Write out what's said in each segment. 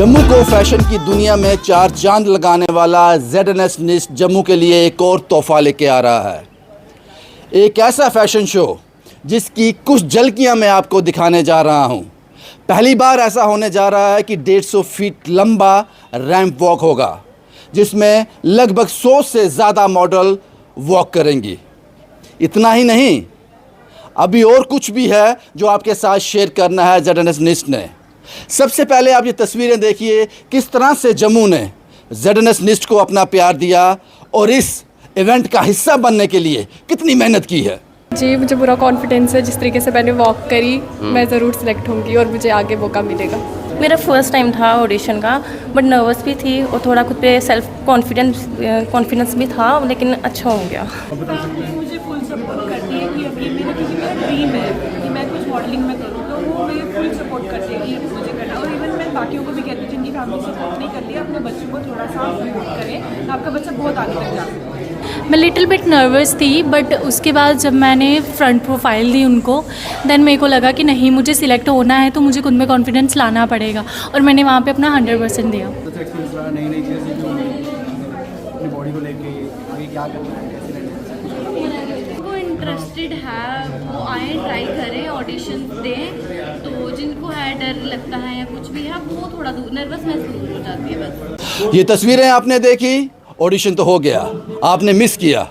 जम्मू को फैशन की दुनिया में चार चांद लगाने वाला ZNS NIST जम्मू के लिए एक और तोहफा लेके आ रहा है। एक ऐसा फैशन शो जिसकी कुछ झलकियां मैं आपको दिखाने जा रहा हूं। पहली बार ऐसा होने जा रहा है कि 150 फीट लंबा रैंप वॉक होगा, जिसमें लगभग 100 से ज़्यादा मॉडल वॉक करेंगी। इतना ही नहीं, अभी और कुछ भी है जो आपके साथ शेयर करना है ZNS NIST ने। सबसे पहले आप ये तस्वीरें देखिए, किस तरह से जम्मू ने ZNS NIST को अपना प्यार दिया और इस इवेंट का हिस्सा बनने के लिए कितनी मेहनत की है। जी, मुझे पूरा कॉन्फिडेंस है। जिस तरीके से मैंने वॉक करी, मैं ज़रूर सिलेक्ट होंगी और मुझे आगे मौका मिलेगा। मेरा फर्स्ट टाइम था ऑडिशन का, बट नर्वस भी थी और थोड़ा खुद पे सेल्फ कॉन्फिडेंस भी था, लेकिन अच्छा हो गया। मुझे फुल सपोर्ट करती है कि अभी मेरा ड्रीम है कि मैं कुछ मॉडलिंग में करूँ, तो वो मुझे फुल सपोर्ट करती है कि मुझे करना। और इवन मैं बाकियों को भी कहती हूँ जिनकी फैमिली सपोर्ट नहीं करती है, अपने बच्चों को थोड़ा सा सपोर्ट करें, तो आपका बच्चा बहुत आगे तक जा सकता है। मैं लिटिल बिट नर्वस थी, बट उसके बाद जब मैंने फ्रंट प्रोफाइल दी उनको, देन मेरे को लगा कि नहीं, मुझे सिलेक्ट होना है तो मुझे खुद में कॉन्फिडेंस लाना पड़ेगा और मैंने वहाँ पे अपना 100% दिया। नई नई चीज़ें अपनी बॉडी को लेके आगे क्या करना है, कैसे रहना है। वो इंटरेस्टेड है वो आए, ट्राई करें, ऑडिशन दें। तो जिनको है डर लगता है या कुछ भी है, वो थोड़ा दूर नर्वस महसूस हो जाती है बस। ये तस्वीरें आपने देखी, ऑडिशन तो हो गया, आपने मिस किया,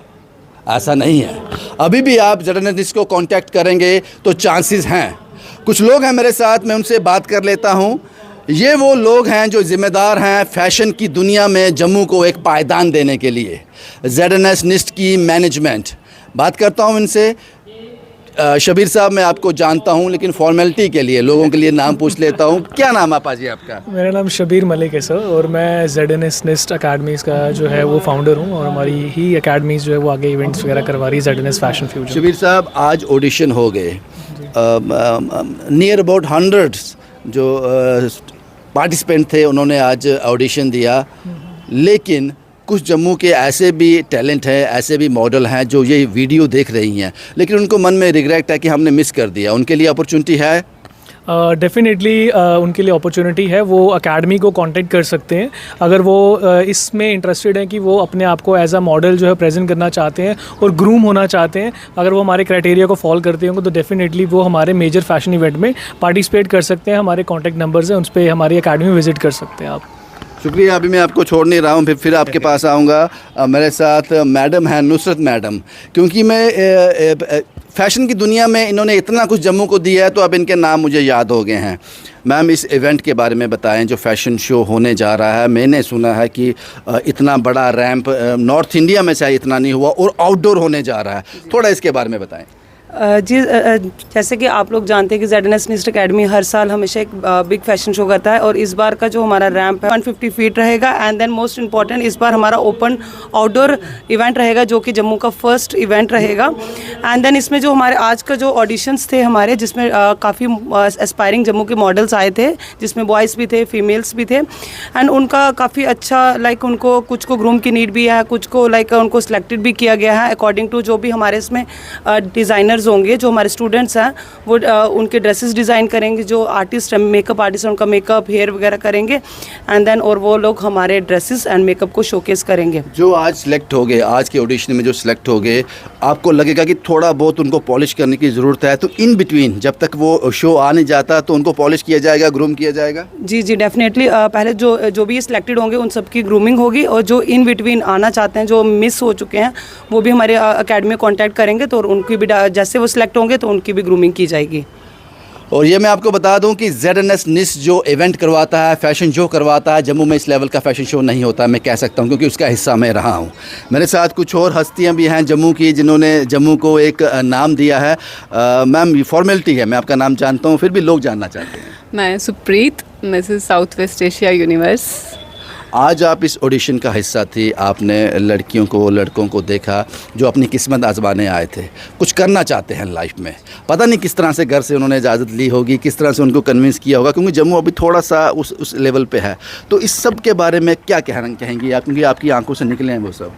ऐसा नहीं है। अभी भी आप ZNS NIST को कांटेक्ट करेंगे तो चांसेस हैं। कुछ लोग हैं मेरे साथ, मैं उनसे बात कर लेता हूं। ये वो लोग हैं जो ज़िम्मेदार हैं फैशन की दुनिया में जम्मू को एक पायदान देने के लिए, ZNS NIST की मैनेजमेंट। बात करता हूं इनसे। शबीर साहब, मैं आपको जानता हूं, लेकिन फॉर्मेलिटी के लिए लोगों के लिए नाम पूछ लेता हूं। क्या नाम है पाजी आपका? मेरा नाम शबीर मलिक है सर, और मैं ZNS NIST अकेडमीज़ का जो है वो फाउंडर हूं, और हमारी ही अकेडमीज़ जो है वो आगे इवेंट्स वगैरह करवा रही है ZNS फैशन फ्यूजन। शबीर साहब, आज ऑडिशन हो गए, नियर अबाउट 100 जो पार्टिसिपेंट थे उन्होंने आज ऑडिशन दिया, लेकिन कुछ जम्मू के ऐसे भी टैलेंट हैं, ऐसे भी मॉडल हैं जो ये वीडियो देख रही हैं, लेकिन उनको मन में रिग्रेट है कि हमने मिस कर दिया। उनके लिए अपॉर्चुनिटी है? डेफिनेटली उनके लिए अपॉर्चुनिटी है। वो अकेडमी को कांटेक्ट कर सकते हैं अगर वो इसमें इंटरेस्टेड हैं कि वो अपने आप को एज अ मॉडल जो है प्रेजेंट करना चाहते हैं और ग्रूम होना चाहते हैं। अगर वो हमारे क्राइटेरिया को फॉलो करते होंगे तो डेफिनेटली वो हमारे मेजर फैशन इवेंट में पार्टिसिपेट कर सकते हैं। हमारे कॉन्टैक्ट नंबर्स हैं, उस पर हमारी अकेडमी विजिट कर सकते हैं आप। शुक्रिया। अभी मैं आपको छोड़ नहीं रहा हूँ, फिर आपके पास आऊँगा। मेरे साथ मैडम हैं, नुसरत मैडम। क्योंकि मैं फ़ैशन की दुनिया में इन्होंने इतना कुछ जम्मू को दिया है, तो अब इनके नाम मुझे याद हो गए हैं। मैम, इस इवेंट के बारे में बताएं जो फ़ैशन शो होने जा रहा है। मैंने सुना है कि इतना बड़ा रैंप नॉर्थ इंडिया में शायद इतना नहीं हुआ और आउटडोर होने जा रहा है, थोड़ा इसके बारे में बताएं। जी, जैसे कि आप लोग जानते हैं कि ZNS NIST अकेडमी हर साल हमेशा एक बिग फैशन शो करता है, और इस बार का जो हमारा रैंप है 150 फीट रहेगा। एंड देन मोस्ट इम्पॉर्टेंट, इस बार हमारा ओपन आउटडोर इवेंट रहेगा, जो कि जम्मू का फर्स्ट इवेंट रहेगा। एंड देन इसमें जो हमारे आज का जो ऑडिशंस थे हमारे, जिसमें काफ़ी एस्पायरिंग जम्मू के मॉडल्स आए थे, जिसमें बॉयज़ भी थे, फीमेल्स भी थे। एंड उनका काफ़ी अच्छा उनको कुछ को ग्रूम की नीड भी है, कुछ को उनको सिलेक्टेड भी किया गया है अकॉर्डिंग टू जो भी हमारे इसमें डिज़ाइनर होंगे। जो हमारे स्टूडेंट्स हैं वो उनके ड्रेसेस डिज़ाइन करेंगे, जो आर्टिस्ट मेकअप आर्टिस्ट उनका मेकअप हेयर वगैरह करेंगे। एंड देन और वो लोग हमारे ड्रेसेस एंड मेकअप को शोकेस करेंगे। जो आज सिलेक्ट हो गए, आज के ऑडिशन में जो सिलेक्ट हो गए, आपको लगेगा कि थोड़ा बहुत उनको पॉलिश करने की ज़रूरत है, तो इन बिटवीन जब तक वो शो आ नहीं जाता तो उनको पॉलिश किया जाएगा, ग्रूम किया जाएगा? जी जी, डेफिनेटली। पहले जो भी सिलेक्टेड होंगे उन सबकी ग्रूमिंग होगी, और जो इन बिटवीन आना चाहते हैं, जो मिस हो चुके हैं, वो भी हमारे अकेडमी में कॉन्टैक्ट करेंगे, तो उनकी भी जैसे वो सिलेक्ट होंगे तो उनकी भी ग्रूमिंग की जाएगी। और ये मैं आपको बता दूं कि ZNS NIST जो इवेंट करवाता है, फैशन शो करवाता है, जम्मू में इस लेवल का फैशन शो नहीं होता, मैं कह सकता हूं, क्योंकि उसका हिस्सा मैं रहा हूं। मेरे साथ कुछ और हस्तियां भी हैं जम्मू की, जिन्होंने जम्मू को एक नाम दिया है। मैम, ये फॉर्मेलिटी है, मैं आपका नाम जानता हूं, फिर भी लोग जानना चाहते हैं। मैं Supreet, Mrs south west Asia universe. आज आप इस ऑडिशन का हिस्सा थी, आपने लड़कियों को, लड़कों को देखा जो अपनी किस्मत आजमाने आए थे, कुछ करना चाहते हैं लाइफ में। पता नहीं किस तरह से घर से उन्होंने इजाज़त ली होगी, किस तरह से उनको कन्विंस किया होगा, क्योंकि जम्मू अभी थोड़ा सा उस लेवल पे है। तो इस सब के बारे में क्या कहेंगी आप, क्योंकि आपकी आंखों से निकले हैं वो सब?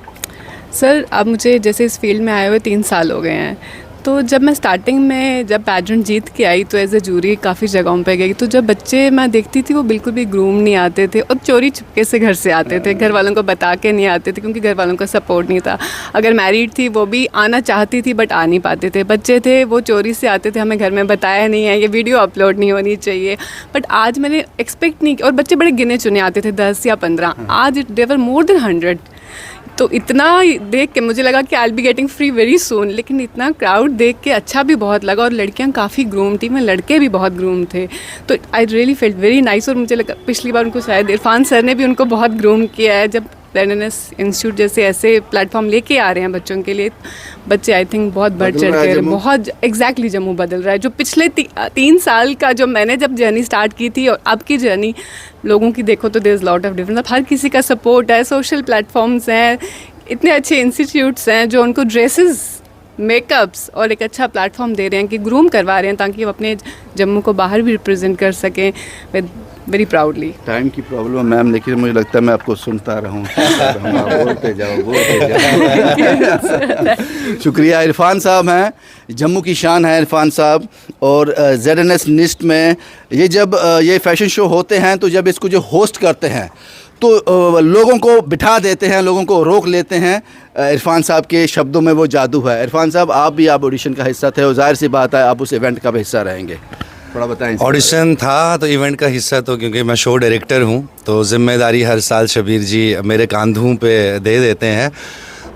सर, अब मुझे जैसे इस फील्ड में आए हुए 3 साल हो गए हैं, तो जब मैं स्टार्टिंग में जब पैजेंट जीत के आई तो एज ए जूरी काफ़ी जगहों पे गई, तो जब बच्चे मैं देखती थी वो बिल्कुल भी ग्रूम नहीं आते थे और चोरी छुपके से घर से आते थे, घर वालों को बता के नहीं आते थे क्योंकि घर वालों का सपोर्ट नहीं था। अगर मैरिड थी वो भी आना चाहती थी बट आ नहीं पाते थे। बच्चे थे वो चोरी से आते थे, हमें घर में बताया नहीं है, ये वीडियो अपलोड नहीं होनी चाहिए। बट आज मैंने एक्सपेक्ट नहीं, और बच्चे बड़े गिने चुने आते थे 10 या 15, आज देवर मोर देन 100। तो इतना देख के मुझे लगा कि I will be getting free very soon, लेकिन इतना क्राउड देख के अच्छा भी बहुत लगा। और लड़कियां काफ़ी ग्रूम थी, में लड़के भी बहुत ग्रूम थे, तो I really felt very nice. और मुझे लगा पिछली बार उनको शायद इरफान सर ने भी उनको बहुत ग्रूम किया है। जब रेडनेस इंस्टीट्यूट जैसे ऐसे प्लेटफॉर्म लेके आ रहे हैं बच्चों के लिए, बच्चे आई थिंक बहुत बढ़ चढ़ के बहुत एग्जैक्टली जम्मू बदल रहा है। जो पिछले 3 साल का जो मैंने जब जर्नी स्टार्ट की थी और अब की जर्नी लोगों की देखो तो there is lot of difference. अब हर किसी का सपोर्ट है, सोशल प्लेटफॉर्म्स हैं, इतने अच्छे इंस्टीट्यूट्स हैं जो उनको ड्रेसेस, मेकअप्स और एक अच्छा प्लेटफॉर्म दे रहे हैं कि ग्रूम करवा रहे हैं ताकि वो अपने जम्मू को बाहर भी रिप्रेजेंट कर सकें विद वेरी प्राउडली। टाइम की प्रॉब्लम है मैम, लेकिन मुझे लगता है मैं आपको सुनता रहूँ। बोलते जाओ। शुक्रिया। इरफान साहब हैं, जम्मू की शान है इरफान साहब। और ZNS निस्ट में ये जब ये फैशन शो होते हैं तो जब इसको जो होस्ट करते हैं तो लोगों को बिठा देते हैं, लोगों को रोक लेते हैं। इरफान साहब के शब्दों में वो जादू है। इरफान साहब आप भी आप ऑडिशन का हिस्सा थे और जाहिर सी बात है आप उस इवेंट का भी हिस्सा रहेंगे, थोड़ा बताएं। ऑडिशन था तो इवेंट का हिस्सा, तो क्योंकि मैं शो डायरेक्टर हूँ तो जिम्मेदारी हर साल शबीर जी मेरे कांधों पे दे देते हैं।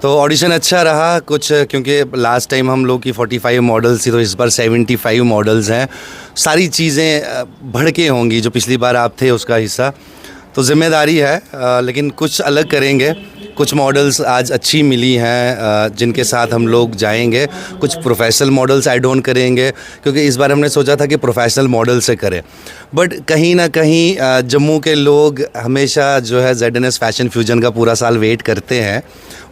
तो ऑडिशन अच्छा रहा कुछ, क्योंकि लास्ट टाइम हम लोग की 45 मॉडल्स थी तो इस बार 75 मॉडल्स हैं। सारी चीज़ें बढ़ के होंगी जो पिछली बार आप थे उसका हिस्सा, तो जिम्मेदारी है। लेकिन कुछ अलग करेंगे। कुछ मॉडल्स आज अच्छी मिली हैं जिनके साथ हम लोग जाएंगे। कुछ प्रोफेशनल मॉडल्स ऐड ऑन करेंगे क्योंकि इस बार हमने सोचा था कि प्रोफेशनल मॉडल से करें, बट कहीं ना कहीं जम्मू के लोग हमेशा जो है ZNS फैशन फ्यूजन का पूरा साल वेट करते हैं।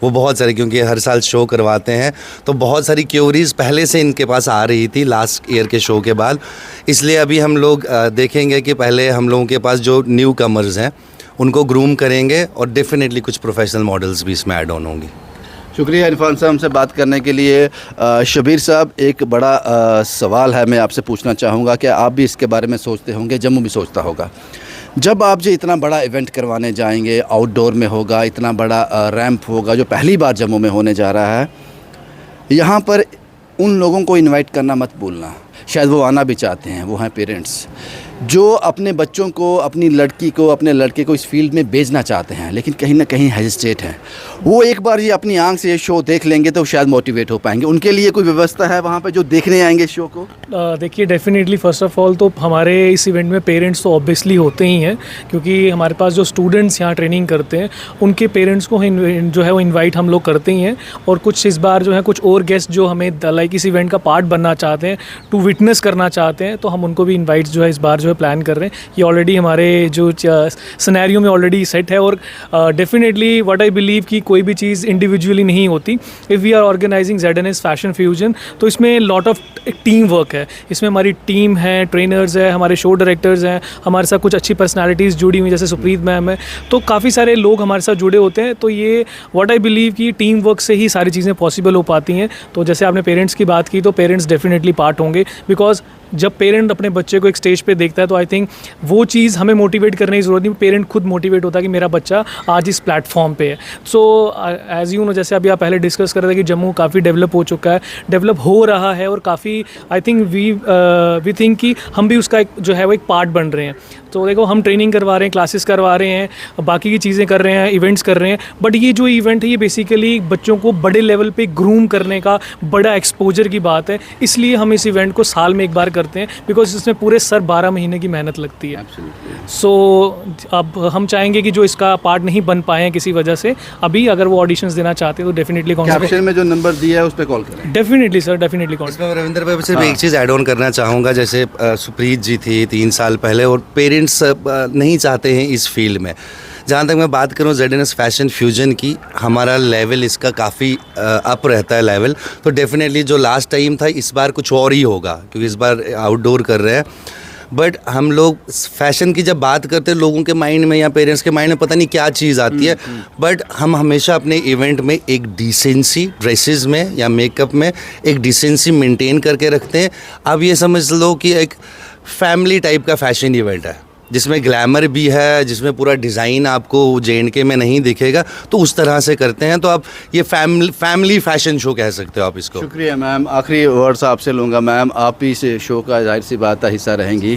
वो बहुत सारे, क्योंकि हर साल शो करवाते हैं तो बहुत सारी क्यूरीज़ पहले से इनके पास आ रही थी लास्ट ईयर के शो के बाद। इसलिए अभी हम लोग देखेंगे कि पहले हम लोगों के पास जो न्यू कमर्स हैं उनको ग्रूम करेंगे और डेफिनेटली कुछ प्रोफेशनल मॉडल्स भी इसमें ऐड ऑन होंगी। शुक्रिया इरफान साहब हमसे बात करने के लिए। शबीर साहब, एक बड़ा सवाल है मैं आपसे पूछना चाहूँगा कि आप भी इसके बारे में सोचते होंगे, जम्मू भी सोचता होगा। जब आप जो इतना बड़ा इवेंट करवाने जाएंगे, आउटडोर में होगा, इतना बड़ा रैंप होगा जो पहली बार जम्मू में होने जा रहा है, यहाँ पर उन लोगों को इनवाइट करना मत भूलना। शायद वो आना भी चाहते हैं, वो हैं पेरेंट्स जो अपने बच्चों को, अपनी लड़की को, अपने लड़के को इस फील्ड में भेजना चाहते हैं लेकिन कहीं ना कहीं हेजिटेट हैं। वो एक बार ये अपनी आंख से ये शो देख लेंगे तो शायद मोटिवेट हो पाएंगे। उनके लिए कोई व्यवस्था है वहाँ पे जो देखने आएंगे शो को? देखिए, डेफिनेटली फर्स्ट ऑफ ऑल तो हमारे इस इवेंट में पेरेंट्स तो ऑब्वियसली होते ही हैं, क्योंकि हमारे पास जो स्टूडेंट्स यहाँ ट्रेनिंग करते हैं उनके पेरेंट्स को जो है वो इन्वाइट हम लोग करते ही हैं। और कुछ इस बार जो है कुछ और गेस्ट जो हमें लाइक इस इवेंट का पार्ट बनना चाहते हैं, टू विटनेस करना चाहते हैं, तो हम उनको भी इन्वाइट जो है इस बार जो है प्लान कर रहे हैं। ये ऑलरेडी हमारे जो सिनेरियो में ऑलरेडी सेट है। और डेफिनेटली व्हाट आई बिलीव कि कोई भी चीज़ इंडिविजुअली नहीं होती। If we are organising ZNS fashion fusion तो इसमें लॉट ऑफ टीम वर्क है। इसमें हमारी टीम है, ट्रेनर्स है, हमारे शो डायरेक्टर्स हैं, हमारे साथ कुछ अच्छी पर्सनालिटीज़ जुड़ी हुई जैसे सुप्रीत मैम है, तो काफ़ी सारे लोग हमारे साथ जुड़े होते हैं। तो ये व्हाट आई बिलीव कि टीम वर्क से ही सारी चीज़ें पॉसिबल हो पाती हैं। तो जैसे आपने पेरेंट्स की बात की तो पेरेंट्स डेफिनेटली पार्ट होंगे, बिकॉज जब पेरेंट अपने बच्चे को एक स्टेज पे देखता है तो आई थिंक वो चीज़ हमें मोटिवेट करने की ज़रूरत नहीं, पेरेंट खुद मोटिवेट होता है कि मेरा बच्चा आज इस प्लेटफॉर्म पे है। सो एज़ यू नो, जैसे अभी आप पहले डिस्कस कर रहे थे कि जम्मू काफ़ी डेवलप हो चुका है, डेवलप हो रहा है और काफ़ी आई थिंक वी थिंक कि हम भी उसका एक जो है वो एक पार्ट बन रहे हैं। तो देखो, हम ट्रेनिंग करवा रहे हैं, क्लासेस करवा रहे हैं, बाकी की चीज़ें कर रहे हैं, इवेंट्स कर रहे हैं, बट ये जो इवेंट है ये बेसिकली बच्चों को बड़े लेवल पे ग्रूम करने का बड़ा एक्सपोजर की बात है। इसलिए हम इस इवेंट को साल में एक बार करते हैं, बिकॉज इसमें पूरे 12 महीने की मेहनत लगती है। सो अब हम चाहेंगे कि जो इसका पार्ट नहीं बन पाए हैं किसी वजह से, अभी अगर वो ऑडिशंस देना चाहते हैं तो डेफिनेटली कैप्शन में जो नंबर दिया है उस पर कॉल करें। Definitely sir, definitely call. इसमें रविंद्र भाई सिर्फ एक चीज़ ऐड ऑन करना चाहूँगा। जैसे सुप्रीत जी थी 3 साल पहले और पेरेंट्स नहीं चाहते हैं इस फील्ड में। जहाँ तक मैं बात करूँ ZNS फैशन फ्यूजन की, हमारा लेवल इसका काफ़ी अप रहता है लेवल। तो डेफिनेटली जो लास्ट टाइम था इस बार कुछ और ही होगा, क्योंकि इस बार आउटडोर कर रहे हैं। बट हम लोग फैशन की जब बात करते हैं लोगों के माइंड में या पेरेंट्स के माइंड में पता नहीं क्या चीज़ आती है, बट हम हमेशा अपने इवेंट में एक डिसेंसी ड्रेसेस में या मेकअप में एक डिसेंसी मेंटेन करके रखते हैं। अब ये समझ लो कि एक फैमिली टाइप का फैशन इवेंट है जिसमें ग्लैमर भी है, जिसमें पूरा डिज़ाइन आपको J&K में नहीं दिखेगा, तो उस तरह से करते हैं। तो आप ये फैमिली फैशन शो कह सकते हो आप इसको। शुक्रिया मैम। आखिरी वर्ड्स आपसे लूँगा मैम, आप ही इस शो का जाहिर सी बात है हिस्सा रहेंगी,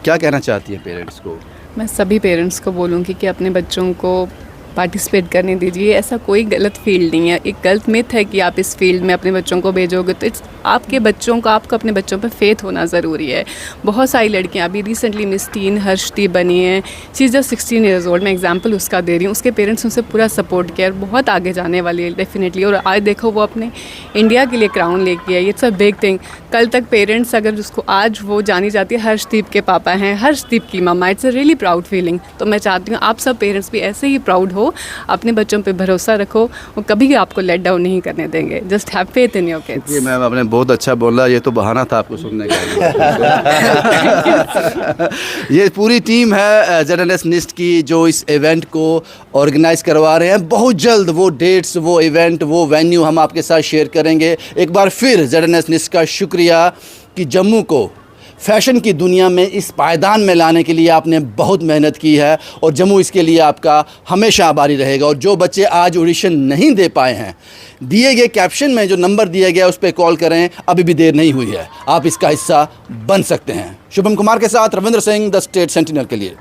क्या कहना चाहती है पेरेंट्स को? मैं सभी पेरेंट्स को बोलूँगी कि अपने बच्चों को पार्टिसिपेट करने दीजिए। ऐसा कोई गलत फील्ड नहीं है, एक गलत मिथ है कि आप इस फील्ड में अपने बच्चों को भेजोगे तो आपके बच्चों को, आपको अपने बच्चों पे फेथ होना ज़रूरी है। बहुत सारी लड़कियां अभी रिसेंटली मिस टीन हर्षदीप बनी हैं, she is just 16 years old, मैं एग्जांपल उसका दे रही हूँ। उसके पेरेंट्स उनसे पूरा सपोर्ट किया और बहुत आगे जाने वाली है डेफिनेटली। और आज देखो वो अपने इंडिया के लिए क्राउन लेके आई, इट्स अ बिग थिंग। कल तक पेरेंट्स अगर उसको, आज वो जानी जाती है हर्षदीप के पापा हैं, हर्षदीप की मम्मा, it's a really proud feeling. तो मैं चाहती हूँ आप सब पेरेंट्स भी ऐसे ही प्राउड हो, अपने बच्चों पे भरोसा रखो, वो कभी भी आपको लेट डाउन नहीं करने देंगे। Just have faith in your kids. ये मैम आपने बहुत अच्छा बोला, ये तो बहाना था आपको सुनने का। ये पूरी टीम है ZNS NIST की जो इस इवेंट को ऑर्गेनाइज करवा रहे हैं। बहुत जल्द वो डेट्स, वो इवेंट, वो वेन्यू हम आपके साथ शेयर करेंगे। एक बार फिर ZNS NIST का शुक्रिया कि जम्मू को फैशन की दुनिया में इस पायदान में लाने के लिए आपने बहुत मेहनत की है और जम्मू इसके लिए आपका हमेशा आभारी रहेगा। और जो बच्चे आज ऑडिशन नहीं दे पाए हैं, दिए गए कैप्शन में जो नंबर दिया गया उस पर कॉल करें, अभी भी देर नहीं हुई है, आप इसका हिस्सा बन सकते हैं। शुभम कुमार के साथ Ravindra Singh, the state sentinel के लिए।